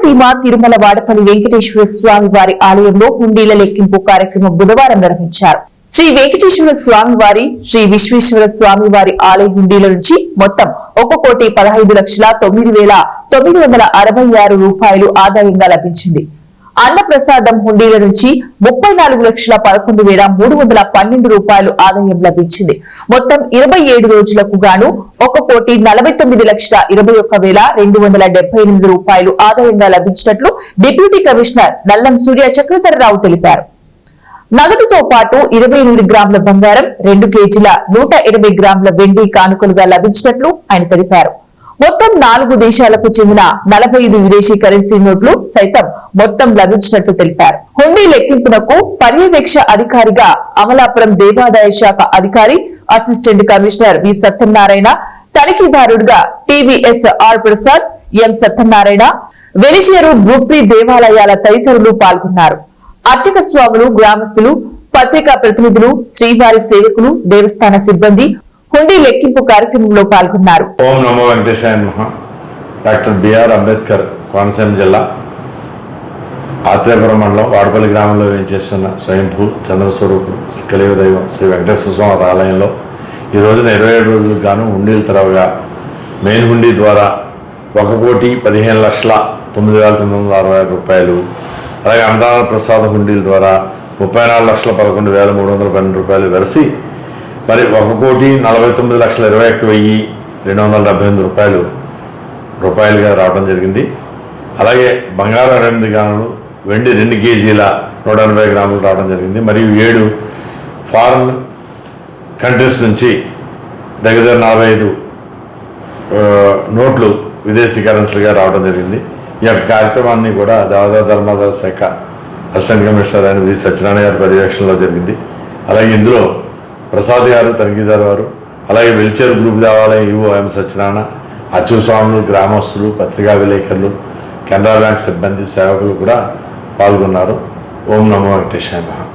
రాయలసీమ తిరుమల వాడపల్లి వెంకటేశ్వర స్వామి వారి ఆలయంలో హుండీల లెక్కింపు కార్యక్రమం బుధవారం నిర్వహించారు. శ్రీ వెంకటేశ్వర స్వామి వారి, శ్రీ విశ్వేశ్వర స్వామి వారి ఆలయ హుండీల నుంచి మొత్తం 1,15,09,966 రూపాయలు ఆదాయంగా లభించింది. అన్నప్రసాదం హుండీల నుంచి 34,11,312 రూపాయలు ఆదాయం లభించింది. మొత్తం 27 రోజులకు గాను 1,49,21,278 రూపాయలు ఆదాయంగా లభించినట్లు డిప్యూటీ కమిషనర్ నల్లం సూర్య చక్రధరరావు తెలిపారు. నగదుతో పాటు 28 గ్రాముల బంగారం, 2 కేజీల 180 గ్రాముల వెండి కానుకలుగా లభించినట్లు ఆయన తెలిపారు. మొత్తం 4 దేశాలకు చెందిన 45 విదేశీ కరెన్సీ నోట్లు సైతం మొత్తం లభించినట్లు తెలిపారు. హుండీ లెక్కింపునకు పర్యవేక్ష అధికారిగా అమలాపురం దేవాదాయ శాఖ అధికారి అసిస్టెంట్ కమిషనర్ వి సత్యనారాయణ, తనిఖీదారుడుగా TVS R Prasad, M Satyanarayana, Velicheru గ్రూప్రీ దేవాలయాల తదితరులు పాల్గొన్నారు. అర్చక స్వాములు, గ్రామస్తులు, పత్రికా ప్రతినిధులు, శ్రీవారి సేవకులు, దేవస్థాన సిబ్బంది హుండీ లెక్కింపు కార్యక్రమంలో పాల్గొన్నారు. ఓం నమో వెంకటేశాయ నమః. డాక్టర్ బిఆర్ అంబేద్కర్, కోనసీమ జిల్లా ఆత్రేయపురం మండలం వాడపల్లి గ్రామంలో వేయించేస్తున్న స్వయంభూ చంద్రస్వరూపుడు కలియుగ దైవం శ్రీ వెంకటేశ్వర స్వామి ఆలయంలో ఈ రోజున 27 రోజులకు గాను హుండీలు తెరవగా మెయిన్ హుండీ ద్వారా 1,15,09,965 రూపాయలు, అలాగే అన్నదాన ప్రసాద హుండీల ద్వారా 34,11,312 రూపాయలు వెరసి మరి 1,49,21,278 రూపాయలుగా రావడం జరిగింది. అలాగే బంగారం 8 గ్రాములు, వెండి 2 కేజీల 180 గ్రాములు రావడం జరిగింది. మరియు 7 ఫారిన్ కంట్రీస్ నుంచి దగ్గర 45 నోట్లు విదేశీ కరెన్సీలుగా రావడం జరిగింది. ఈ యొక్క కార్యక్రమాన్ని కూడా దేవాదాయ ధర్మాదాయ శాఖ అసిస్టెంట్ కమిషనర్ అయిన వి సత్యనారాయణ గారి పర్యవేక్షణలో జరిగింది. అలాగే ఇందులో ప్రసాద్ గారు, తనిఖీదారు వారు, అలాగే వెలిచేరు గ్రూప్ దేవాలయం ఈవో ఎం సత్యనారాయణ, అర్చక స్వాములు, గ్రామస్తులు, పత్రికా విలేకరులు, కెనరా బ్యాంక్ సిబ్బంది, సేవకులు కూడా పాల్గొన్నారు. ఓం నమో వెంకటేశాయ నమః.